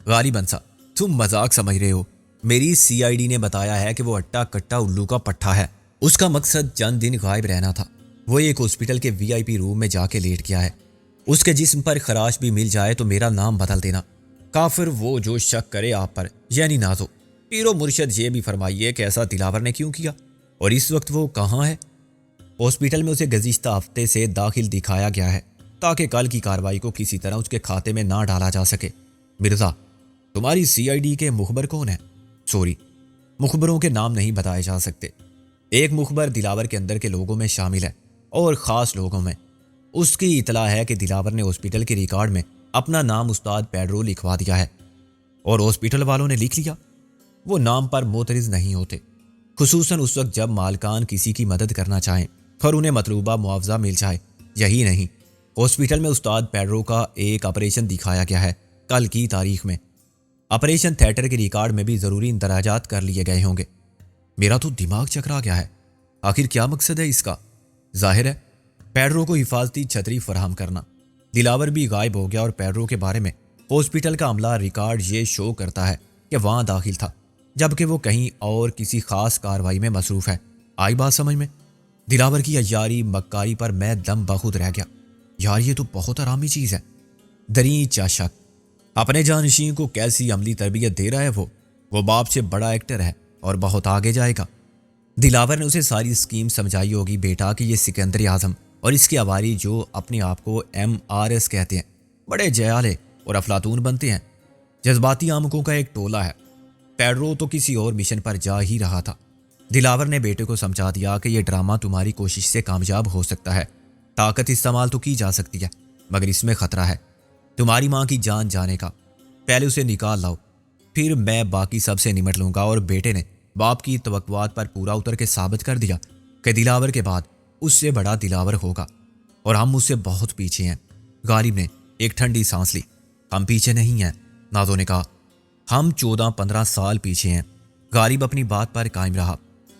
غالب انصا، تم مذاق سمجھ رہے ہو؟ میری سی آئی ڈی نے بتایا ہے کہ وہ اٹا کٹا الو کا پٹھا ہے۔ اس کا مقصد چند دن غائب رہنا تھا۔ وہ ایک ہاسپٹل کے وی آئی پی روم میں جا کے لیٹ گیا ہے۔ اس کے جسم پر خراش بھی مل جائے تو میرا نام بدل دینا۔ کافر وہ جو شک کرے آپ پر، یعنی نازو۔ پیرو مرشد یہ بھی فرمائیے کہ ایسا دلاور نے کیوں کیا، اور اس وقت وہ کہاں ہے؟ ہاسپٹل میں اسے گزشتہ ہفتے سے داخل دکھایا گیا ہے تاکہ کل کی کارروائی کو کسی طرح اس کے کھاتے میں نہ ڈالا جا سکے۔ مرزا، تمہاری سی آئی ڈی کے مخبر کون ہیں؟ سوری، مخبروں کے نام نہیں بتائے جا سکتے۔ ایک مخبر دلاور کے اندر کے لوگوں میں شامل ہے، اور خاص لوگوں میں۔ اس کی اطلاع ہے کہ دلاور نے ہاسپٹل کے ریکارڈ میں اپنا نام استاد پیڈرو لکھوا دیا ہے، اور ہاسپٹل والوں نے لکھ لیا۔ وہ نام پر معترض نہیں ہوتے، خصوصاً اس وقت جب مالکان کسی کی مدد کرنا چاہیں اور انہیں مطلوبہ معاوضہ مل جائے۔ یہی نہیں، ہاسپٹل میں استاد پیڈرو کا ایک آپریشن دکھایا گیا ہے کل کی تاریخ میں۔ آپریشن تھیٹر کے ریکارڈ میں بھی ضروری اندراجات کر لیے گئے ہوں گے۔ میرا تو دماغ چکرا گیا ہے، آخر کیا مقصد ہے اس کا؟ ظاہر ہے پیڈرو کو حفاظتی چھتری فراہم کرنا۔ دلاور بھی غائب ہو گیا اور پیڈرو کے بارے میں ہاسپٹل کا عملہ ریکارڈ یہ شو کرتا ہے کہ وہاں داخل تھا، جبکہ وہ کہیں اور کسی خاص کارروائی میں مصروف ہے۔ آئی بات سمجھ میں؟ دلاور کی عیاری مکاری پر میں دم بخود رہ گیا۔ یار یہ تو بہت آرامی چیز ہے۔ دریں چاشک اپنے جانشین کو کیسی عملی تربیت دے رہا ہے وہ باپ سے بڑا ایکٹر ہے اور بہت آگے جائے گا۔ دلاور نے اسے ساری اسکیم سمجھائی ہوگی بیٹا کہ یہ سکندر اعظم اور اس کے عواری جو اپنے آپ کو MRS کہتے ہیں بڑے جیالے اور افلاطون بنتے ہیں، جذباتی آمکوں کا ایک ٹولہ ہے۔ پیڈرو تو کسی اور مشن پر جا ہی رہا تھا۔ دلاور نے بیٹے کو سمجھا دیا کہ یہ ڈرامہ تمہاری کوشش سے کامیاب ہو سکتا ہے، طاقت استعمال تو کی جا سکتی ہے، مگر اس میں خطرہ ہے تمہاری ماں کی جان جانے کا۔ پہلے اسے نکال لاؤ، پھر میں باقی سب سے نمٹ لوں گا۔ اور بیٹے نے باپ کی توقعات پر پورا اتر کے ثابت کر دیا کہ دلاور کے بعد اس سے بڑا دلاور ہوگا، اور ہم اس سے بہت پیچھے ہیں۔ غالب نے ایک ٹھنڈی سانس لی۔ ہم پیچھے نہیں ہیں، نازو نے کہا، ہم 14-15 سال پیچھے ہیں۔ غالب اپنی بات پر قائم رہا۔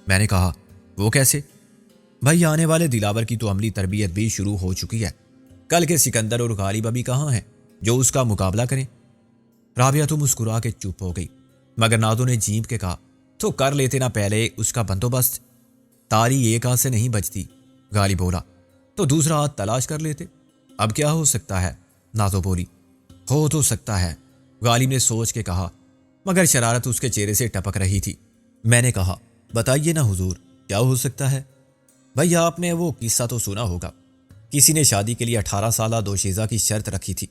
میں نے کہا، وہ کیسے؟ بھائی آنے والے دلاور کی تو عملی تربیت بھی شروع ہو چکی ہے۔ کل کے سکندر اور غالب ابھی کہاں ہیں جو اس کا مقابلہ کریں؟ رابعہ تو مسکرا کے چپ ہو گئی، مگر نازو نے جھینپ کے کہا، تو کر لیتے نا پہلے اس کا بندوبست۔ تاری ایک ہاتھ سے نہیں بجتی، غالب بولا، تو دوسرا ہاتھ تلاش کر لیتے۔ اب کیا ہو سکتا ہے؟ نازو بولی، ہو تو سکتا ہے، غالب نے سوچ کے کہا، مگر شرارت اس کے چہرے سے ٹپک رہی تھی۔ میں نے کہا، بتائیے نا حضور، کیا ہو سکتا ہے؟ بھائی آپ نے وہ قصہ تو سنا ہوگا، کسی نے شادی کے لیے 18 سالہ دوشیزہ کی شرط رکھی تھی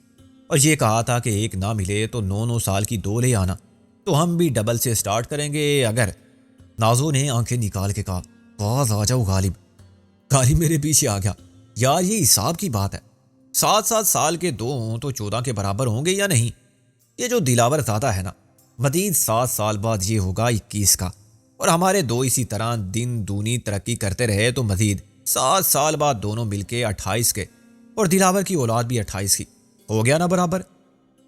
اور یہ کہا تھا کہ ایک نہ ملے تو 9 سال کی 2 لے آنا۔ تو ہم بھی ڈبل سے سٹارٹ کریں گے اگر؟ نازو نے آنکھیں نکال کے کہا، باز آ جاؤ غالب۔ غالب میرے پیچھے آ گیا، یار یہ حساب کی بات ہے، 7-7 سال کے 2 ہوں تو 14 کے برابر ہوں گے یا نہیں؟ یہ جو دلاور زیادہ ہے نا، مزید 7 سال بعد یہ ہوگا 21 کا، اور ہمارے 2 اسی طرح دن دونی ترقی کرتے رہے تو مزید 7 سال بعد دونوں مل کے 28 کے، اور دلاور کی اولاد بھی 28 کی، ہو گیا نا برابر؟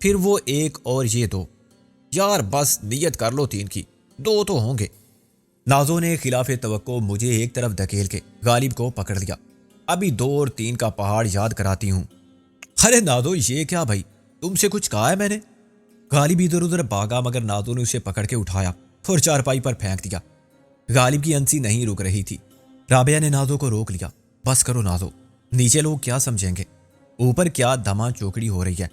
پھر وہ 1 اور یہ 2، یار بس نیت کر لو 3 کی، 2 تو ہوں گے۔ نازو نے خلاف توقع مجھے ایک طرف دھکیل کے غالب کو پکڑ لیا۔ ابھی 2 اور 3 کا پہاڑ یاد کراتی ہوں۔ ارے نازو یہ کیا بھائی، تم سے کچھ کہا ہے میں نے؟ غالب ادھر ادھر بھاگا، مگر نازو نے اسے پکڑ کے اٹھایا اور چارپائی پر پھینک دیا۔ غالب کی ہنسی نہیں رک رہی تھی۔ رابعہ نے نازو کو روک لیا، بس کرو نازو، نیچے لوگ کیا سمجھیں گے، اوپر کیا دھما چوکڑی ہو رہی ہے۔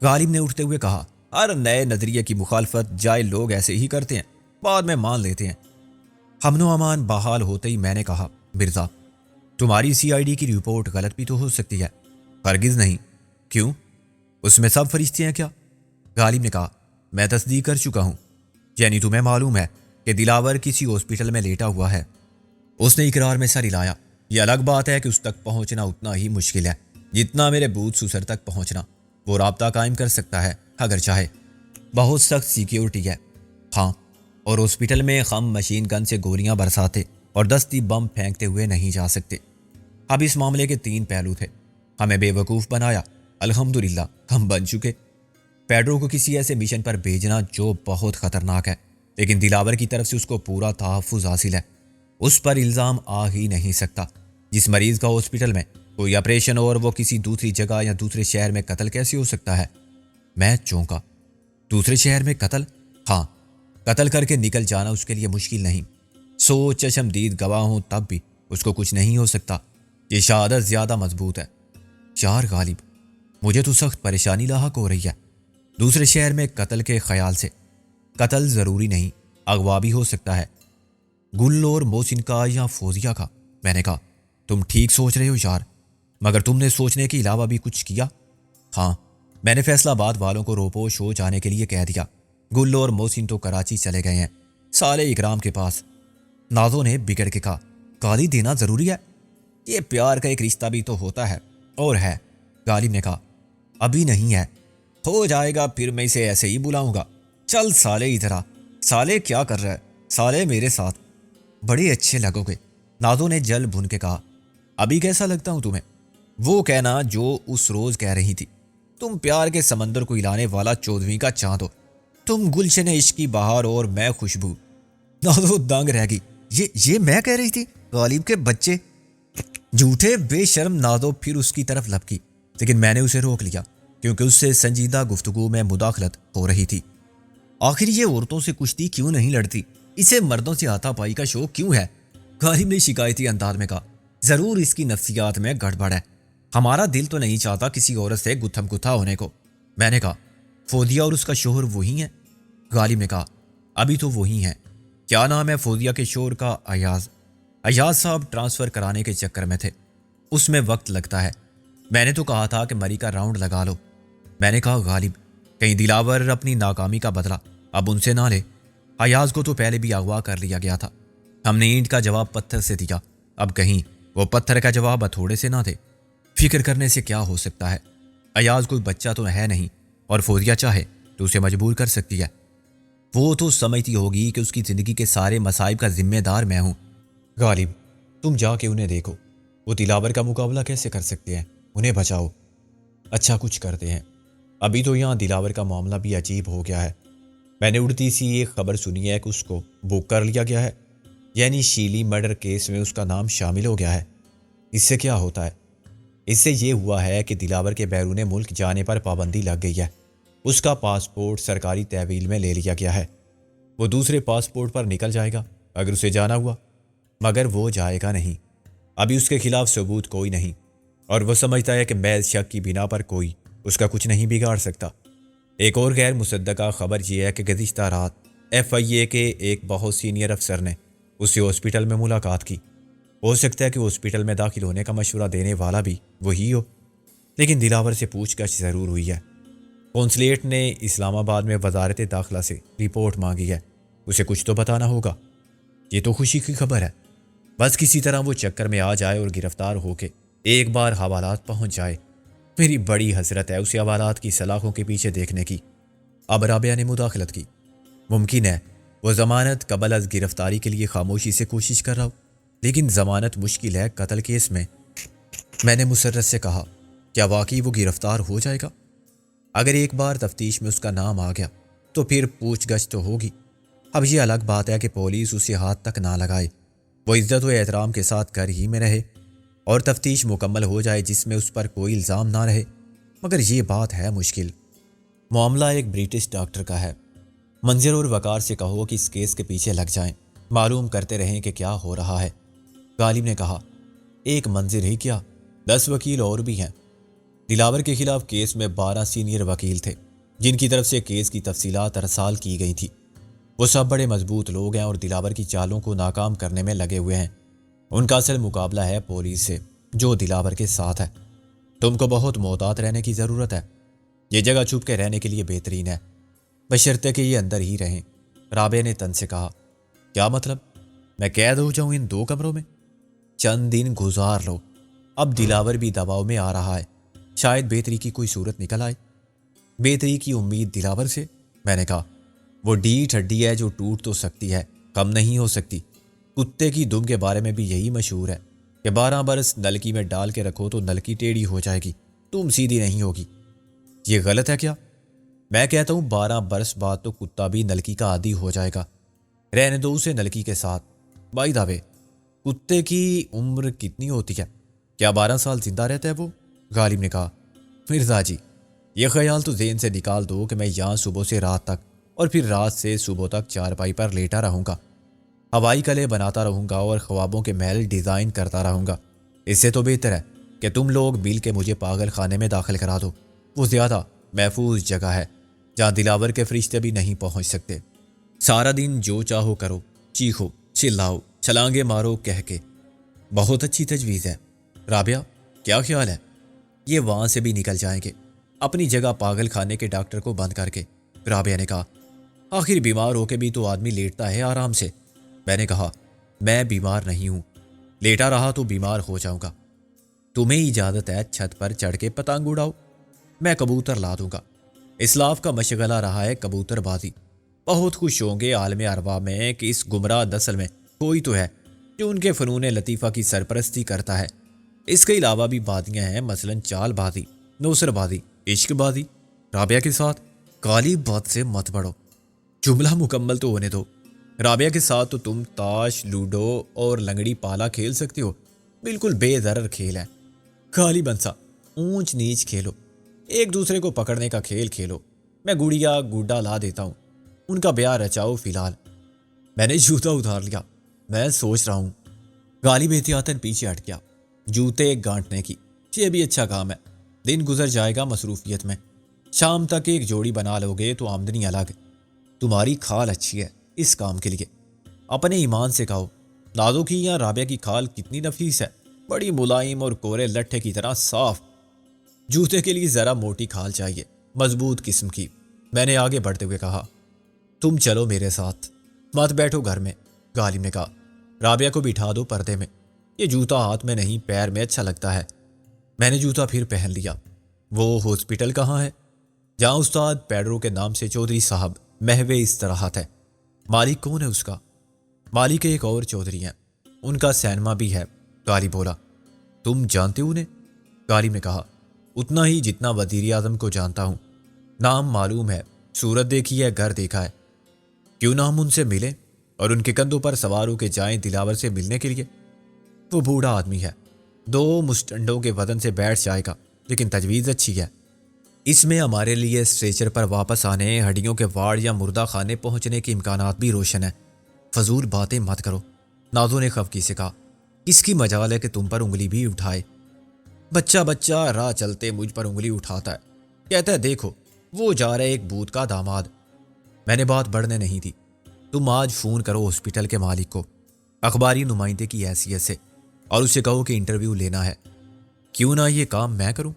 غالب نے اٹھتے ہوئے کہا، ہر نئے نظریے کی مخالفت جائے لوگ ایسے ہی کرتے ہیں، بعد میں مان لیتے ہیں۔ امن و امان بحال ہوتے ہی میں نے کہا، مرزا تمہاری سی آئی ڈی کی رپورٹ غلط بھی تو ہو سکتی ہے۔ ہرگز نہیں۔ کیوں؟ اس میں سب فرشتے ہیں کیا؟ غالب نے کہا، میں تصدیق کر چکا ہوں، یعنی تمہیں معلوم ہے کہ دلاور کسی ہاسپٹل میں لیٹا ہوا ہے۔ اس نے اقرار میں سر ہلایا۔ یہ الگ بات ہے کہ اس تک پہنچنا اتنا ہی مشکل ہے جتنا میرے بوت سسر تک پہنچنا۔ وہ رابطہ قائم کر سکتا ہے اگر چاہے، بہت سخت سیکیورٹی ہے۔ ہاں، اور ہاسپٹل میں ہم مشین گن سے گولیاں برساتے اور دستی بم پھینکتے ہوئے نہیں جا سکتے۔ اب اس معاملے کے 3 پہلو تھے۔ ہمیں بے وقوف بنایا، الحمدللہ ہم بن چکے۔ پیڈرو کو کسی ایسے مشن پر بھیجنا جو بہت خطرناک ہے، لیکن دلاور کی طرف سے اس کو پورا تحفظ حاصل ہے۔ اس پر الزام آ ہی نہیں سکتا۔ جس مریض کا ہاسپٹل میں کوئی آپریشن اور وہ کسی دوسری جگہ یا دوسرے شہر میں قتل کیسے ہو سکتا ہے؟ میں چونکا۔ دوسرے شہر میں قتل؟ ہاں، قتل کر کے نکل جانا اس کے لیے مشکل نہیں. سو چشمدید گواہ ہوں تب بھی اس کو کچھ نہیں ہو سکتا. یہ شہادت زیادہ مضبوط ہے. یار غالب، مجھے تو سخت پریشانی لاحق ہو رہی ہے. دوسرے شہر میں قتل کے خیال سے. قتل ضروری نہیں، اغوا بھی ہو سکتا ہے. گل اور محسن کا یا فوزیہ کا. میں نے کہا تم ٹھیک سوچ رہے ہو یار، مگر تم نے سوچنے کے علاوہ بھی کچھ کیا؟ ہاں، میں نے فیصل آباد والوں کو روپوش ہو جانے کے لیے کہہ دیا. گل اور محسن تو کراچی چلے گئے ہیں، سالے اکرام کے پاس. نازو نے بگڑ کے کہا گالی دینا ضروری ہے؟ یہ پیار کا ایک رشتہ بھی تو ہوتا ہے. اور ہے. غالب نے کہا ابھی نہیں ہے، ہو جائے گا پھر میں اسے ایسے ہی بلاؤں گا. چل سالے ادھر آ. سالے کیا کر رہا ہے؟ سالے میرے ساتھ. بڑے اچھے لگو گے. نازو نے جل بھن کے کہا ابھی کیسا لگتا ہوں تمہیں؟ وہ کہنا جو اس روز کہہ رہی تھی. تم پیار کے سمندر کو ہلانے والا 14ویں کا چاند ہو. تم گلشن عشق کی بہار اور میں خوشبو. نازو دنگ رہ گئی. یہ میں کہہ رہی تھی؟ غالب کے بچے. جھوٹے بے شرم. نازو پھر اس کی طرف لپکی، لیکن میں نے اسے روک لیا کیونکہ اس سے سنجیدہ گفتگو میں مداخلت ہو رہی تھی. آخر یہ عورتوں سے کشتی کیوں نہیں لڑتی؟ اسے مردوں سے ہاتھا پائی کا شوق کیوں ہے؟ غالب نے شکایتی انداز میں کہا ضرور اس کی نفسیات میں گڑبڑ ہے. ہمارا دل تو نہیں چاہتا کسی عورت سے گتھم گتھا ہونے کو. میں نے کہا فوزیہ اور اس کا شوہر وہی ہیں؟ غالب نے کہا ابھی تو وہی ہیں. کیا نام ہے فوزیہ کے شوہر کا؟ ایاز. ایاز صاحب ٹرانسفر کرانے کے چکر میں تھے، اس میں وقت لگتا ہے. میں نے تو کہا تھا کہ مری کا راؤنڈ لگا لو. میں نے کہا غالب کہیں دلاور اپنی ناکامی کا بدلہ اب ان سے نہ لے. ایاز کو تو پہلے بھی اغوا کر لیا گیا تھا. ہم نے اینٹ کا جواب پتھر سے دیا، اب کہیں وہ پتھر کا جواب ہتھوڑے سے نہ دے. فکر کرنے سے کیا ہو سکتا ہے؟ ایاز کوئی بچہ تو ہے نہیں، اور فوزیہ چاہے تو اسے مجبور کر سکتی ہے. وہ تو سمجھتی ہوگی کہ اس کی زندگی کے سارے مصائب کا ذمہ دار میں ہوں. غالب تم جا کے انہیں دیکھو، وہ دلاور کا مقابلہ کیسے کر سکتے ہیں. انہیں بچاؤ. اچھا کچھ کرتے ہیں. ابھی تو یہاں دلاور کا معاملہ بھی عجیب ہو گیا ہے. میں نے اڑتی سی ایک خبر سنی ہے کہ اس کو بک کر لیا گیا ہے، یعنی شیلی مرڈر کیس میں اس کا نام شامل ہو گیا ہے. اس سے کیا ہوتا ہے؟ اس سے یہ ہوا ہے کہ دلاور کے بیرون ملک جانے پر پابندی لگ گئی ہے. اس کا پاسپورٹ سرکاری تحویل میں لے لیا گیا ہے. وہ دوسرے پاسپورٹ پر نکل جائے گا اگر اسے جانا ہوا، مگر وہ جائے گا نہیں. ابھی اس کے خلاف ثبوت کوئی نہیں، اور وہ سمجھتا ہے کہ محض شک کی بنا پر کوئی اس کا کچھ نہیں بگاڑ سکتا. ایک اور غیر مصدقہ خبر یہ ہے کہ گزشتہ رات FIA کے ایک بہت سینئر افسر نے اس سے ہاسپٹل میں ملاقات کی. ہو سکتا ہے کہ ہاسپٹل میں داخل ہونے کا مشورہ دینے والا بھی وہی ہو، لیکن دلاور سے پوچھ گچھ ضرور ہوئی ہے. قونصلیٹ نے اسلام آباد میں وزارت داخلہ سے رپورٹ مانگی ہے. اسے کچھ تو بتانا ہوگا. یہ تو خوشی کی خبر ہے. بس کسی طرح وہ چکر میں آ جائے اور گرفتار ہو کے ایک بار حوالات پہنچ جائے. میری بڑی حسرت ہے اسے حوالات کی سلاخوں کے پیچھے دیکھنے کی. اب رابعہ نے مداخلت کی. ممکن ہے وہ ضمانت قبل از گرفتاری کے لیے خاموشی سے کوشش کر رہا ہو، لیکن ضمانت مشکل ہے قتل کیس میں. میں نے مسرت سے کہا کیا واقعی وہ گرفتار ہو جائے گا؟ اگر ایک بار تفتیش میں اس کا نام آ گیا تو پھر پوچھ گچھ تو ہوگی. اب یہ الگ بات ہے کہ پولیس اسے ہاتھ تک نہ لگائے، وہ عزت و احترام کے ساتھ گھر ہی میں رہے اور تفتیش مکمل ہو جائے جس میں اس پر کوئی الزام نہ رہے. مگر یہ بات ہے مشکل. معاملہ ایک برٹش ڈاکٹر کا ہے. منظر اور وقار سے کہو کہ اس کیس کے پیچھے لگ جائیں، معلوم کرتے رہیں کہ کیا ہو رہا ہے. غالب نے کہا ایک منظر ہی کیا، 10 وکیل اور بھی ہیں. دلاور کے خلاف کیس میں 12 سینئر وکیل تھے جن کی طرف سے کیس کی تفصیلات ارسال کی گئی تھی. وہ سب بڑے مضبوط لوگ ہیں اور دلاور کی چالوں کو ناکام کرنے میں لگے ہوئے ہیں. ان کا اصل مقابلہ ہے پولیس سے جو دلاور کے ساتھ ہے. تم کو بہت محتاط رہنے کی ضرورت ہے. یہ جگہ چھپ کے رہنے کے لیے بہترین ہے، بشرطے کہ یہ اندر ہی رہیں. رابعہ نے تن سے کہا کیا مطلب؟ میں قید ہو جاؤں ان 2 کمروں میں؟ چند دن گزار لو. اب دلاور بھی دباؤ میں آ رہا ہے، شاید بہتری کی کوئی صورت نکل آئے. بہتری کی امید دلاور سے؟ میں نے کہا وہ ڈیٹ ہڈی ہے جو ٹوٹ تو سکتی ہے، کم نہیں ہو سکتی. کتے کی دم کے بارے میں بھی یہی مشہور ہے کہ 12 برس نلکی میں ڈال کے رکھو تو نلکی ٹیڑھی ہو جائے گی، تم سیدھی نہیں ہوگی. یہ غلط ہے کیا؟ میں کہتا ہوں 12 برس بعد تو کتا بھی نلکی کا عادی ہو جائے گا. رہنے دو اسے نلکی کے ساتھ. بائی دا وے کتے کی عمر کتنی ہوتی ہے؟ کیا 12 سال زندہ رہتا ہے وہ؟ غالب نے کہا مرزا جی یہ خیال تو ذہن سے نکال دو کہ میں یہاں صبح سے رات تک اور پھر رات سے صبح تک چارپائی پر لیٹا رہوں گا، ہوائی کلے بناتا رہوں گا اور خوابوں کے محل ڈیزائن کرتا رہوں گا۔ اس سے تو بہتر ہے کہ تم لوگ مل کے مجھے پاگل خانے میں داخل کرا دو۔ وہ زیادہ محفوظ جگہ ہے جہاں دلاور کے فرشتے بھی نہیں پہنچ سکتے۔ سارا دن جو چاہو کرو، چیخو، چلاؤ، چھلانگے مارو کہہ کے۔ بہت اچھی تجویز ہے۔ رابعہ، کیا خیال ہے؟ یہ وہاں سے بھی نکل جائیں گے اپنی جگہ پاگل خانے کے ڈاکٹر کو بند کر کے۔ رابعہ نے کہا، آخر بیمار ہو کے بھی تو آدمی لیٹتا ہے آرام سے۔ میں نے کہا، میں بیمار نہیں ہوں، لیٹا رہا تو بیمار ہو جاؤں گا۔ تمہیں اجازت ہے چھت پر چڑھ کے پتنگ اڑاؤ، میں کبوتر لا دوں گا۔ اسلاف کا مشغلہ رہا ہے کبوتر بازی۔ بہت خوش ہوں گے عالم ارواح میں کہ اس گمراہ نسل میں کوئی تو ہے جو ان کے فنون لطیفہ کی سرپرستی کرتا ہے۔ اس کے علاوہ بھی بازیاں ہیں، مثلا چال بازی، نوسر بازی، عشق بازی۔ رابعہ کے ساتھ کالی بات سے مت بڑھو، جملہ مکمل تو ہونے دو۔ رابعہ کے ساتھ تو تم تاش، لوڈو اور لنگڑی پالا کھیل سکتے ہو، بالکل بے ضرر کھیل ہے۔ کالی بنسا، اونچ نیچ کھیلو، ایک دوسرے کو پکڑنے کا کھیل کھیلو۔ میں گڑیا گڈا لا دیتا ہوں، ان کا بیاہ رچاؤ فی الحال۔ میں نے جوتا اتار لیا، میں سوچ رہا ہوں۔ غالب احتیاطاً پیچھے ہٹ گیا۔ جوتے گانٹنے کی، یہ بھی اچھا کام ہے، دن گزر جائے گا مصروفیت میں، شام تک ایک جوڑی بنا لوگے تو آمدنی الگ۔ تمہاری کھال اچھی ہے اس کام کے لیے، اپنے ایمان سے کہو۔ نازو کی یا رابعہ کی کھال کتنی نفیس ہے، بڑی ملائم اور کورے لٹھے کی طرح صاف۔ جوتے کے لیے ذرا موٹی کھال چاہیے، مضبوط قسم کی۔ میں نے آگے بڑھتے ہوئے کہا، تم چلو میرے ساتھ، مت بیٹھو گھر میں۔ غالب نے کہا، رابعہ کو بٹھا دو پردے میں، یہ جوتا ہاتھ میں نہیں پیر میں اچھا لگتا ہے۔ میں نے جوتا پھر پہن لیا۔ وہ ہاسپٹل کہاں ہے؟ جہاں استاد پیڈرو کے نام سے چودھری صاحب محو استراحت ہے۔ مالک کون ہے اس کا؟ مالک ایک اور چودھری ہیں، ان کا سینما بھی ہے۔ غالب بولا، تم جانتے ہو انہیں؟ غالب نے کہا، اتنا ہی جتنا وزیر اعظم کو جانتا ہوں، نام معلوم ہے، صورت دیکھی ہے، گھر دیکھا ہے۔ کیوں نہ ہم ان سے ملیں اور ان کے کندھوں پر سوار ہو کے جائیں دلاور سے ملنے کے لیے؟ وہ بوڑھا آدمی ہے، 2 مستنڈوں کے وزن سے بیٹھ جائے گا، لیکن تجویز اچھی ہے۔ اس میں ہمارے لیے اسٹریچر پر واپس آنے، ہڈیوں کے واڑ یا مردہ خانے پہنچنے کے امکانات بھی روشن ہیں۔ فضول باتیں مت کرو، نازو نے خفگی سے کہا۔ کس کی مجال ہے کہ تم پر انگلی بھی اٹھائے؟ بچہ راہ چلتے مجھ پر انگلی اٹھاتا ہے، کہتا ہے دیکھو وہ جا رہا ہے ایک بھوت کا داماد۔ میں نے بات بڑھنے نہیں دی۔ تم آج فون کرو ہاسپٹل کے مالک کو اخباری نمائندے کی حیثیت سے، اور اسے کہو کہ انٹرویو لینا ہے۔ کیوں نہ یہ کام میں کروں؟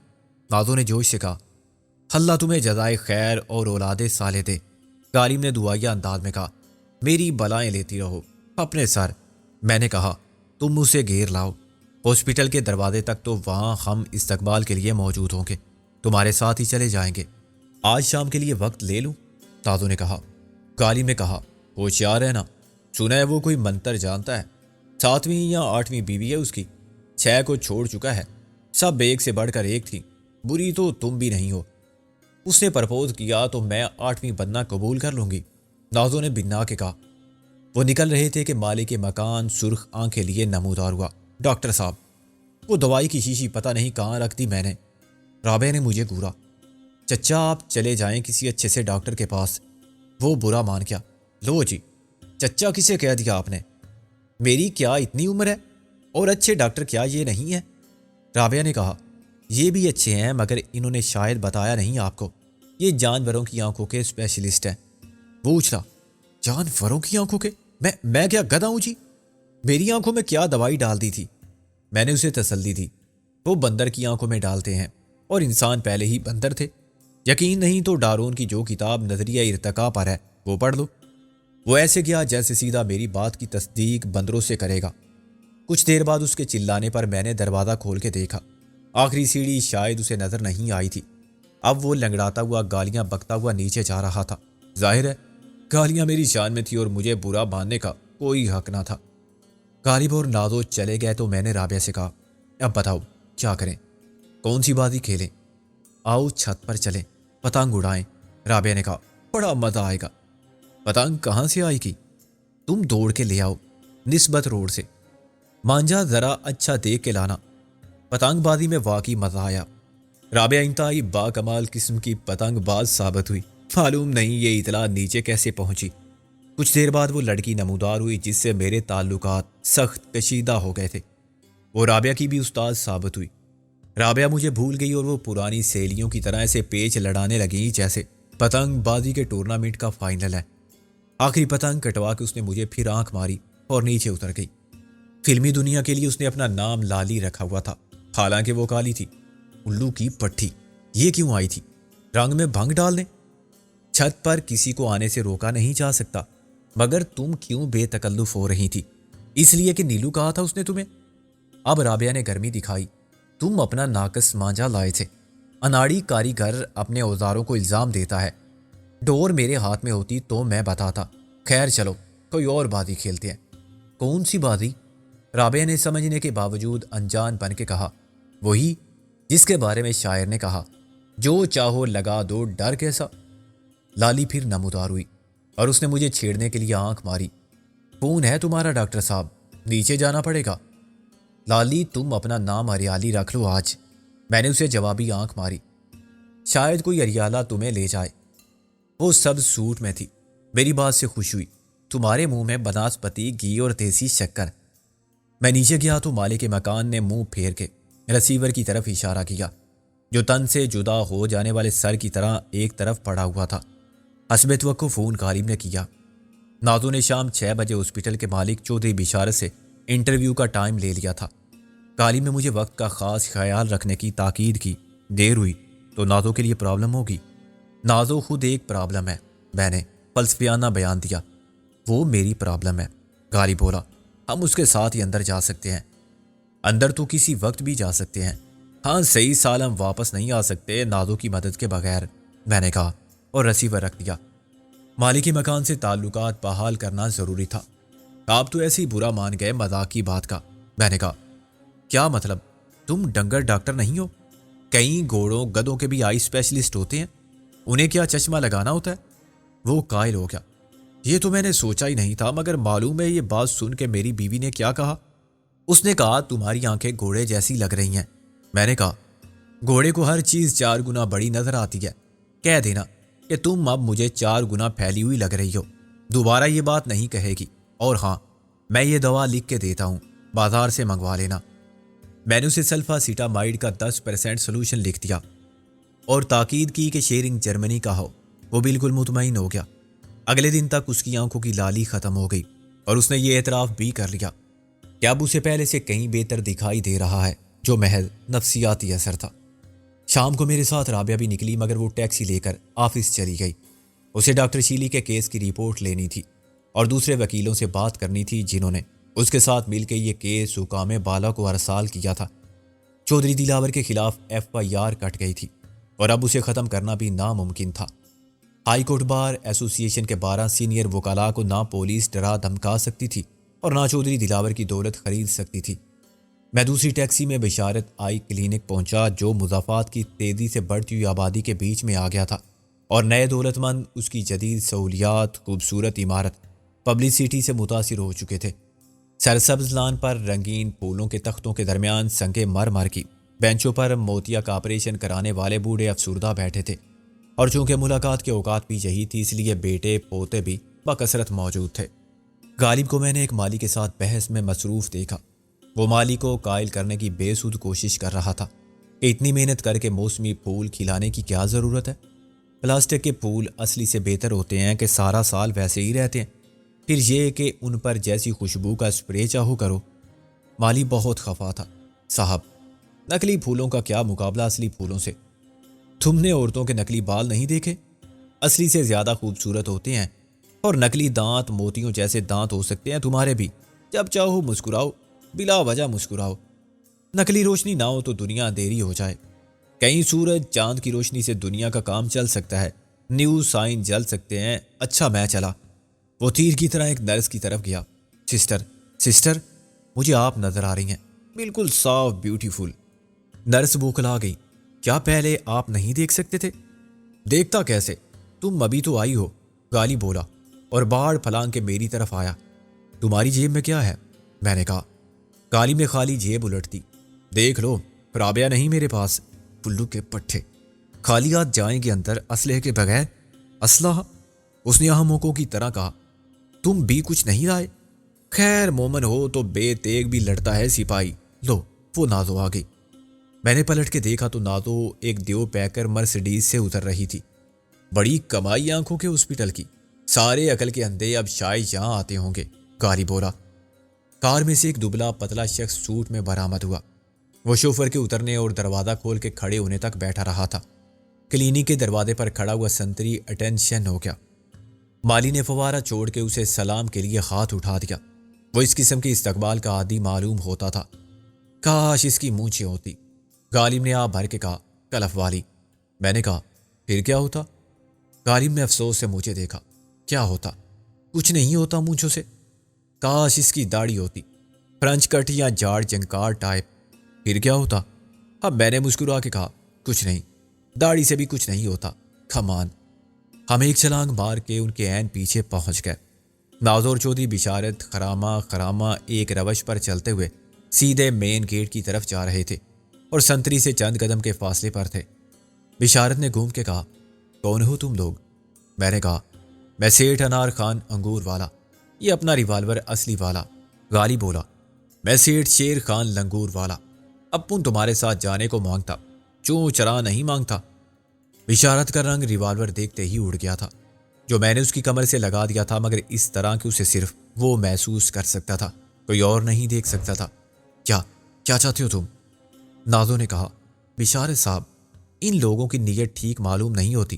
نازو نے جوش سے کہا۔ اللہ تمہیں جزائے خیر اور اولاد صالح دے، غالب نے دعائیا انداز میں کہا۔ میری بلائیں لیتی رہو اپنے سر۔ میں نے کہا، تم اسے گھیر لاؤ ہاسپٹل کے دروازے تک، تو وہاں ہم استقبال کے لیے موجود ہوں گے، تمہارے ساتھ ہی چلے جائیں گے۔ آج شام کے لیے وقت لے لوں؟ نازو نے کہا۔ غالب نے کہا، ہوشیار رہنا، سنا ہے وہ کوئی منتر جانتا ہے، 7ویں یا 8ویں بیوی ہے اس کی، 6 کو چھوڑ چکا ہے، سب ایک سے بڑھ کر ایک تھی، بری تو تم بھی نہیں ہو۔ اس نے پرپوز کیا تو میں 8ویں بننا قبول کر لوں گی، نازو نے بنا کے کہا۔ وہ نکل رہے تھے کہ مالک مکان سرخ آنکھیں لیے نمودار ہوا۔ ڈاکٹر صاحب، وہ دوائی کی شیشی پتہ نہیں کہاں رکھ دی میں نے۔ رابعہ نے مجھے گورا، چچا آپ چلے جائیں کسی اچھے سے ڈاکٹر کے پاس۔ وہ برا مان گیا، لو جی، چچا کسے کہہ دیا آپ نے؟ میری کیا اتنی عمر ہے، اور اچھے ڈاکٹر کیا یہ نہیں ہے؟ رابعہ نے کہا، یہ بھی اچھے ہیں، مگر انہوں نے شاید بتایا نہیں آپ کو، یہ جانوروں کی آنکھوں کے اسپیشلسٹ ہیں۔ وہ اچھلا، جانوروں کی آنکھوں کے؟ میں کیا گدھا ہوں جی؟ میری آنکھوں میں کیا دوائی ڈال دی تھی؟ میں نے اسے تسلی دی، وہ بندر کی آنکھوں میں ڈالتے ہیں، اور انسان پہلے ہی بندر تھے۔ یقین نہیں تو ڈارون کی جو کتاب نظریہ ارتقاء پر ہے وہ پڑھ لو۔ وہ ایسے گیا جیسے سیدھا میری بات کی تصدیق بندروں سے کرے گا۔ کچھ دیر بعد اس کے چلانے پر میں نے دروازہ کھول کے دیکھا۔ آخری سیڑھی شاید اسے نظر نہیں آئی تھی۔ اب وہ لنگڑاتا ہوا گالیاں بکتا ہوا نیچے جا رہا تھا۔ ظاہر ہے گالیاں میری شان میں تھی اور مجھے برا ماننے کا کوئی حق نہ تھا۔ غالب اور نازو چلے گئے تو میں نے رابعہ سے کہا، اب بتاؤ کیا کریں، کون سی بازی کھیلیں؟ آؤ چھت پر چلیں، پتنگ اڑائیں۔ رابعہ نے کہا، بڑا مزہ آئے گا۔ پتنگ کہاں سے آئے گی؟ تم دوڑ کے لے آؤ، نسبت روڈ سے، مانجا ذرا اچھا دیکھ کے لانا۔ پتنگ بازی میں واقعی مزہ آیا۔ رابعہ انتہائی با کمال قسم کی پتنگ باز ثابت ہوئی۔ معلوم نہیں یہ اطلاع نیچے کیسے پہنچی۔ کچھ دیر بعد وہ لڑکی نمودار ہوئی جس سے میرے تعلقات سخت کشیدہ ہو گئے تھے۔ وہ رابعہ کی بھی استاد ثابت ہوئی۔ رابعہ مجھے بھول گئی اور وہ پرانی سہیلیوں کی طرح ایسے پیچ لڑانے لگی جیسے پتنگ بازی کے ٹورنامنٹ کا فائنل ہے۔ آخری پتنگ کٹوا کے اس نے مجھے پھر آنکھ ماری اور نیچے اتر گئی۔ فلمی دنیا کے لیے اس نے اپنا نام لالی رکھا ہوا تھا، حالانکہ وہ کالی تھی۔ الو کی پٹھی، یہ کیوں آئی تھی؟ رنگ میں بھنگ ڈالنے؟ چھت پر کسی کو آنے سے روکا نہیں جا سکتا، مگر تم کیوں بے تکلف ہو رہی تھی؟ اس لیے کہ نیلو کہا تھا اس نے تمہیں؟ اب رابعہ نے گرمی دکھائی۔ تم اپنا ناقص مانجا لائے تھے۔ اناڑی کاریگر اپنے اوزاروں کو الزام دیتا ہے۔ ڈور میرے ہاتھ میں ہوتی تو میں بتاتا۔ خیر چلو کوئی اور بازی کھیلتے ہیں۔ کون سی بازی؟ رابعہ نے سمجھنے کے باوجود انجان بن کے کہا۔ وہی جس کے بارے میں شاعر نے کہا، جو چاہو لگا دو ڈر کیسا۔ لالی پھر نمودار ہوئی اور اس نے مجھے چھیڑنے کے لیے آنکھ ماری۔ کون ہے تمہارا ڈاکٹر صاحب؟ نیچے جانا پڑے گا۔ لالی تم اپنا نام اریالی رکھ لو آج۔ میں نے اسے جوابی آنکھ ماری۔ شاید کوئی اریالہ تمہیں لے جائے۔ وہ سب سوٹ میں تھی۔ میری بات سے خوش ہوئی۔ تمہارے منہ میں بناسپتی گھی اور دیسی شکر۔ میں نیچے گیا تو مالک مکان نے منہ پھیر کے رسیور کی طرف اشارہ کیا، جو تن سے جدا ہو جانے والے سر کی طرح ایک طرف پڑا ہوا تھا۔ حسب توقع فون غالب نے کیا۔ نازو نے شام 6 بجے ہاسپٹل کے مالک چودھری بشارت سے انٹرویو کا ٹائم لے لیا تھا۔ غالب نے مجھے وقت کا خاص خیال رکھنے کی تاکید کی۔ دیر ہوئی تو نازو کے لیے پرابلم ہوگی۔ نازو خود ایک پرابلم ہے، میں نے فلسفیانہ بیان دیا۔ وہ میری پرابلم ہے، غالب بولا۔ ہم اس کے ساتھ ہی اندر جا سکتے ہیں۔ اندر تو کسی وقت بھی جا سکتے ہیں۔ ہاں صحیح سالم واپس نہیں آ سکتے نازو کی مدد کے بغیر، میں نے کہا اور رسیور رکھ دیا۔ مالک مکان سے تعلقات بحال کرنا ضروری تھا۔ آپ تو ایسے ہی برا مان گئے مذاق کی بات کا، میں نے کہا۔ کیا مطلب؟ تم ڈنگر ڈاکٹر نہیں ہو؟ کئی گھوڑوں گدوں کے بھی آئی اسپیشلسٹ ہوتے ہیں، انہیں کیا چشمہ لگانا ہوتا ہے؟ وہ قائل ہو گیا۔ یہ تو میں نے سوچا ہی نہیں تھا، مگر معلوم ہے یہ بات سن کے میری بیوی نے کیا کہا؟ اس نے کہا تمہاری آنکھیں گھوڑے جیسی لگ رہی ہیں۔ میں نے کہا گھوڑے کو ہر چیز 4 گنا بڑی نظر آتی ہے۔ کہہ دینا کہ تم اب مجھے 4 گنا پھیلی ہوئی لگ رہی ہو۔ دوبارہ یہ بات نہیں کہے گی۔ اور ہاں، میں یہ دوا لکھ کے دیتا ہوں، بازار سے منگوا لینا۔ میں نے اسے سلفا سیٹامائڈ کا 10% سولوشن لکھ دیا اور تاکید کی کہ شیرنگ جرمنی کا ہو۔ وہ بالکل مطمئن ہو گیا۔ اگلے دن تک اس کی آنکھوں کی لالی ختم ہو گئی اور اس نے یہ اعتراف بھی کر لیا کہ اب اسے پہلے سے کہیں بہتر دکھائی دے رہا ہے، جو محض نفسیاتی اثر تھا۔ شام کو میرے ساتھ رابعہ بھی نکلی، مگر وہ ٹیکسی لے کر آفس چلی گئی۔ اسے ڈاکٹر شیلی کے کیس کی رپورٹ لینی تھی اور دوسرے وکیلوں سے بات کرنی تھی جنہوں نے اس کے ساتھ مل کے یہ کیس حکام بالا کو ارسال کیا تھا۔ چودھری دلاور کے خلاف FIR کٹ گئی تھی اور اب اسے ختم کرنا بھی ناممکن تھا۔ ہائی کورٹ بار ایسوسی ایشن کے 12 سینئر وکلاء کو نہ پولیس ڈرا دھمکا سکتی تھی اور نہ چودھری دلاور کی دولت خرید سکتی تھی۔ میں دوسری ٹیکسی میں بشارت آئی کلینک پہنچا، جو مضافات کی تیزی سے بڑھتی ہوئی آبادی کے بیچ میں آ گیا تھا اور نئے دولت مند اس کی جدید سہولیات، خوبصورت عمارت، پبلسٹی سے متاثر ہو چکے تھے۔ سرسبز لان پر رنگین پھولوں کے تختوں کے درمیان سنگے مر کی بینچوں پر موتیا کا آپریشن کرانے والے بوڑھے افسردہ بیٹھے تھے، اور چونکہ ملاقات کے اوقات بھی یہی تھی، اس لیے بیٹے پوتے بھی بکثرت موجود تھے۔ غالب کو میں نے ایک مالی کے ساتھ بحث میں مصروف دیکھا۔ وہ مالی کو قائل کرنے کی بے سود کوشش کر رہا تھا کہ اتنی محنت کر کے موسمی پھول کھلانے کی کیا ضرورت ہے؟ پلاسٹک کے پھول اصلی سے بہتر ہوتے ہیں کہ سارا سال ویسے ہی رہتے ہیں، پھر یہ کہ ان پر جیسی خوشبو کا اسپرے چاہو کرو۔ مالی بہت خفا تھا۔ صاحب، نقلی پھولوں کا کیا مقابلہ اصلی پھولوں سے؟ تم نے عورتوں کے نقلی بال نہیں دیکھے؟ اصلی سے زیادہ خوبصورت ہوتے ہیں، اور نقلی دانت موتیوں جیسے دانت ہو سکتے ہیں تمہارے بھی۔ جب چاہو مسکراؤ، بلا وجہ مسکراؤ۔ نقلی روشنی نہ ہو تو دنیا اندھیری ہو جائے۔ کہیں سورج چاند کی روشنی سے دنیا کا کام چل سکتا ہے، نیوز سائن جل سکتے ہیں۔ اچھا میں چلا۔ وہ تیر کی طرح ایک نرس کی طرف گیا۔ سسٹر، مجھے آپ نظر آ رہی ہیں، بالکل صاف، بیوٹیفل۔ نرس بوکھلا گئی۔ کیا پہلے آپ نہیں دیکھ سکتے تھے؟ دیکھتا کیسے؟ تم ابھی تو آئی ہو، غالب بولا اور باڑ پھلانگ کے میری طرف آیا۔ تمہاری جیب میں کیا ہے؟ میں نے کہا۔ غالب نے خالی جیب الٹ دی۔ دیکھ لو، رابعہ نہیں میرے پاس۔ الو کے پٹھے، خالی ہاتھ جائیں گے اندر اسلحے کے بغیر؟ اسلحہ؟ اس نے اہم موقعوں کی طرح کہا۔ تم بھی کچھ نہیں لائے؟ خیر مومن ہو تو بے تیگ بھی لڑتا ہے سپاہی۔ لو وہ نازو آ گئی۔ میں نے پلٹ کے دیکھا تو نازو ایک دیو پیکر مرسڈیز سے اتر رہی تھی۔ بڑی کمائی آنکھوں کے ہاسپٹل کی، سارے عقل کے اندھے اب شاید یہاں آتے ہوں گے، گاری بولا۔ کار میں سے ایک دبلا پتلا شخص سوٹ میں برآمد ہوا۔ وہ شوفر کے اترنے اور دروازہ کھول کے کھڑے ہونے تک بیٹھا رہا تھا۔ کلینک کے دروازے پر کھڑا ہوا سنتری اٹینشن ہو گیا۔ مالی نے فوارہ چھوڑ کے اسے سلام کے لیے ہاتھ اٹھا دیا۔ وہ اس قسم کے استقبال کا عادی معلوم ہوتا تھا۔ کاش اس کی مونچھیں ہوتی۔ غالب نے آپ بھر کے کہا، کلف والی۔ میں نے کہا، پھر کیا ہوتا؟ غالب نے افسوس سے مجھے دیکھا۔ کیا ہوتا؟ کچھ نہیں ہوتا مونچھوں سے۔ کاش اس کی داڑھی ہوتی، فرنچ کٹ یا جاڑ جنکار ٹائپ۔ پھر کیا ہوتا؟ اب میں نے مسکرا کے کہا، کچھ نہیں، داڑھی سے بھی کچھ نہیں ہوتا۔ کمان۔ ہم ایک چھلانگ مار کے ان کے عین پیچھے پہنچ گئے۔ نازو اور چودھری بشارت خرامہ ایک روش پر چلتے ہوئے سیدھے مین گیٹ کی طرف جا رہے تھے اور سنتری سے چند قدم کے فاصلے پر تھے۔ بشارت نے گھوم کے کہا، کون ہو تم لوگ؟ میں نے کہا، میں سیٹھ انار خان انگور والا، یہ اپنا ریوالور اصلی والا۔ غالب بولا، میں سیٹھ شیر خان لنگور والا، اپن تمہارے ساتھ جانے کو مانگتا، چوں چرا نہیں مانگتا۔ بشارت کا رنگ ریوالور دیکھتے ہی اڑ گیا تھا، جو میں نے اس کی کمر سے لگا دیا تھا، مگر اس طرح کہ اسے صرف وہ محسوس کر سکتا تھا، کوئی اور نہیں دیکھ سکتا تھا۔ کیا چاہتے ہو تم؟ نازو نے کہا، بشارت صاحب، ان لوگوں کی نیت ٹھیک معلوم نہیں ہوتی۔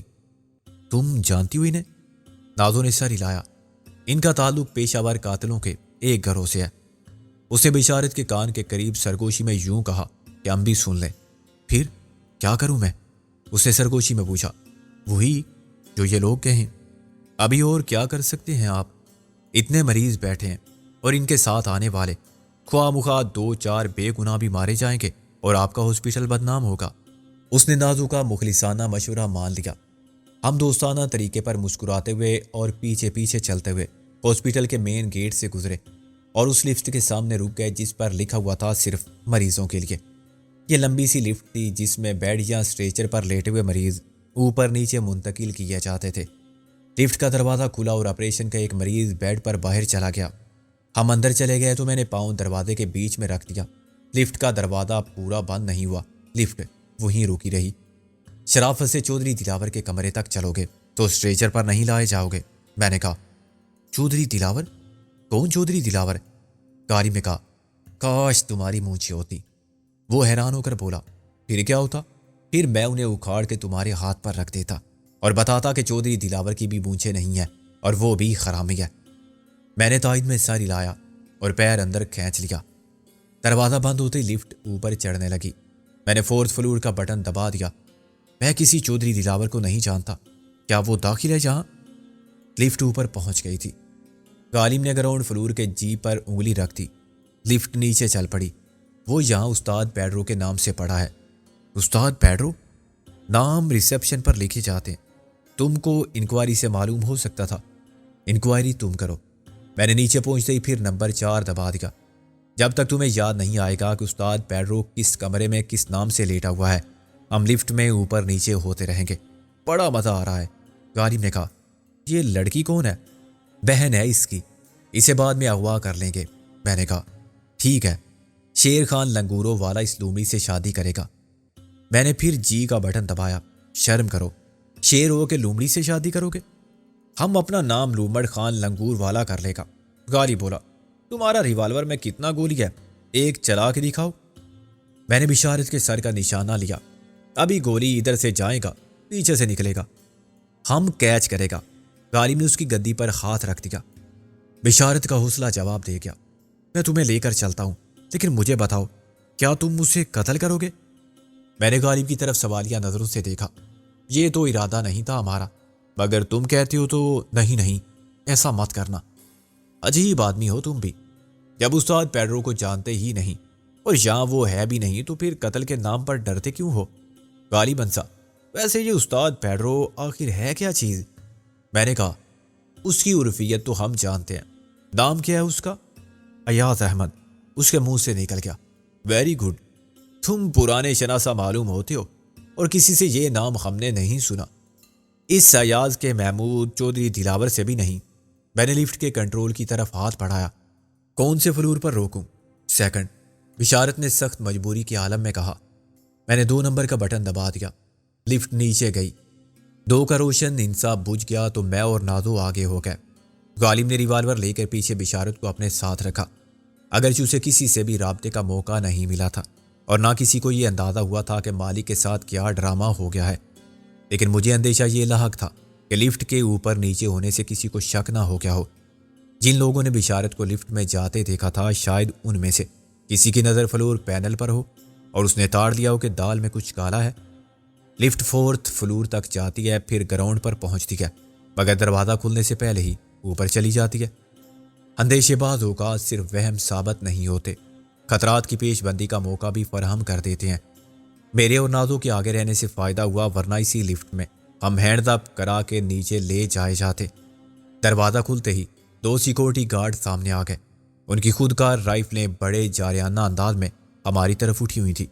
تم جانتی ہو انہیں؟ نازو نے سر ہلایا۔ ان کا تعلق پیشہ ور قاتلوں کے ایک گروہ سے ہے۔ اس نے بشارت کے کان کے قریب سرگوشی میں یوں کہا کہ ہم بھی سن لیں۔ پھر کیا کروں میں؟ اس نے سرگوشی میں پوچھا۔ وہی جو یہ لوگ کہیں۔ ابھی اور کیا کر سکتے ہیں آپ؟ اتنے مریض بیٹھے ہیں اور ان کے ساتھ آنے والے خواہ مخواہ 2-4 بے گناہ بھی مارے جائیں گے اور آپ کا ہاسپٹل بدنام ہوگا۔ اس نے نازو کا مخلصانہ مشورہ مان لیا۔ ہم دوستانہ طریقے پر مسکراتے ہوئے اور پیچھے پیچھے چلتے ہوئے ہاسپٹل کے مین گیٹ سے گزرے اور اس لفٹ کے سامنے رک گئے جس پر لکھا ہوا تھا صرف مریضوں کے لیے۔ یہ لمبی سی لفٹ تھی جس میں بیڈ یا اسٹریچر پر لیٹے ہوئے مریض اوپر نیچے منتقل کیے جاتے تھے۔ لفٹ کا دروازہ کھلا اور آپریشن کا ایک مریض بیڈ پر باہر چلا گیا۔ ہم اندر چلے گئے تو میں نے پاؤں دروازے کے بیچ میں رکھ دیا۔ لفٹ کا دروازہ پورا بند نہیں ہوا، لفٹ وہیں رکی رہی۔ شرافت سے چودھری دلاور کے کمرے تک چلو گے تو اسٹریچر پر نہیں لائے جاؤ گے، میں نے کہا۔ چودھری دلاور؟ کون چودھری دلاور؟ غالب نے کہا، کاش تمہاری مونچھیں ہوتی۔ وہ حیران ہو کر بولا، پھر کیا ہوتا؟ پھر میں انہیں اکھاڑ کے تمہارے ہاتھ پر رکھ دیتا اور بتاتا کہ چودھری دلاور کی بھی مونچھیں نہیں ہیں اور وہ بھی خرامی ہے۔ میں نے تائید میں سر ہلایا اور پیر اندر کھینچ لیا۔ دروازہ بند ہوتے ہی لفٹ اوپر چڑھنے لگی۔ میں نے 4تھ فلور کا بٹن دبا دیا۔ میں کسی چودھری دلاور کو نہیں جانتا، کیا وہ داخل ہے جہاں؟ لفٹ اوپر پہنچ گئی تھی۔ غالب نے گراؤنڈ فلور کے جی پر انگلی رکھ دی۔ لفٹ نیچے چل پڑی۔ وہ یہاں استاد پیڈرو کے نام سے پڑھا ہے۔ استاد پیڈرو؟ نام ریسیپشن پر لکھے جاتے ہیں، تم کو انکوائری سے معلوم ہو سکتا تھا۔ انکوائری تم کرو۔ میں نے نیچے پہنچتے ہی پھر نمبر 4 دبا دیا۔ جب تک تمہیں یاد نہیں آئے گا کہ استاد پیڈرو کس کمرے میں کس نام سے لیٹا ہوا ہے، ہم لفٹ میں اوپر نیچے ہوتے رہیں گے۔ بڑا مزہ آ رہا ہے، غالب نے کہا۔ یہ لڑکی کون ہے؟ بہن ہے اس کی، اسے بعد میں اغوا کر لیں گے، میں نے کہا۔ ٹھیک ہے، شیر خان لنگورو والا اس لومڑی سے شادی کرے گا۔ میں نے پھر جی کا بٹن دبایا۔ شرم کرو، شیر ہو کے لومڑی سے شادی کرو گے؟ ہم اپنا نام لومڑ خان لنگور والا کر لے گا۔ غالب بولا، تمہارا ریوالور میں کتنا گولی ہے؟ ایک چلا کے دکھاؤ۔ میں نے بشارت کے سر کا نشانہ لیا۔ ابھی گولی ادھر سے جائے گا، پیچھے سے نکلے گا، ہم کیچ کرے گا۔ غالب نے اس کی گدی پر ہاتھ رکھ دیا۔ بشارت کا حوصلہ جواب دے گیا، میں تمہیں لے کر چلتا ہوں، لیکن مجھے بتاؤ، کیا تم اسے قتل کرو گے؟ میں نے غالب کی طرف سوالیہ نظروں سے دیکھا۔ یہ تو ارادہ نہیں تھا ہمارا، مگر تم کہتے ہو تو نہیں، ایسا مت کرنا۔ عجیب آدمی ہو تم بھی، جب استاد پیڈرو کو جانتے ہی نہیں اور یہاں وہ ہے بھی نہیں تو پھر قتل کے نام پر ڈرتے کیوں ہو؟ غالب ہنسا، ویسے یہ استاد پیڈرو آخر ہے کیا چیز؟ میں نے کہا، اس کی عرفیت تو ہم جانتے ہیں۔ نام کیا ہے اس کا؟ ایاز احمد، اس کے منہ سے نکل گیا۔ ویری گڈ، تم پرانے شناسا معلوم ہوتے ہو۔ اور کسی سے یہ نام ہم نے نہیں سنا، اس سیاض کے محمود چودھری دلاور سے بھی نہیں۔ میں نے لفٹ کے کنٹرول کی طرف ہاتھ بڑھایا۔ کون سے فلور پر روکوں؟ سیکنڈ، بشارت نے سخت مجبوری کے عالم میں کہا۔ میں نے 2 نمبر کا بٹن دبا دیا۔ لفٹ نیچے گئی۔ 2 کا روشن انصاف بجھ گیا تو میں اور نازو آگے ہو گئے۔ غالب نے ریوالور لے کر پیچھے بشارت کو اپنے ساتھ رکھا، اگرچہ اسے کسی سے بھی رابطے کا موقع نہیں ملا تھا اور نہ کسی کو یہ اندازہ ہوا تھا کہ مالک کے ساتھ کیا ڈرامہ ہو گیا ہے، لیکن مجھے اندیشہ یہ لاحق تھا کہ لفٹ کے اوپر نیچے ہونے سے کسی کو شک نہ ہو گیا ہو۔ جن لوگوں نے بشارت کو لفٹ میں جاتے دیکھا تھا، شاید ان میں سے کسی کی نظر فلور پینل پر ہو اور اس نے تاڑ لیا ہو کہ دال میں کچھ کالا ہے۔ لفٹ 4تھ فلور تک جاتی ہے، پھر گراؤنڈ پر پہنچتی ہے، مگر دروازہ کھلنے سے پہلے ہی اوپر چلی جاتی ہے۔ اندیشے بعض اوقات صرف وہم ثابت نہیں ہوتے، خطرات کی پیش بندی کا موقع بھی فراہم کر دیتے ہیں۔ میرے اور نازو کے آگے رہنے سے فائدہ ہوا، ورنہ اسی لفٹ میں ہم ہینڈ اپ کرا کے نیچے لے جائے جاتے۔ دروازہ کھلتے ہی 2 سیکورٹی گارڈ سامنے آ گئے۔ ان کی خودکار رائفلیں بڑے جارحانہ انداز میں ہماری طرف اٹھی ہوئی تھی۔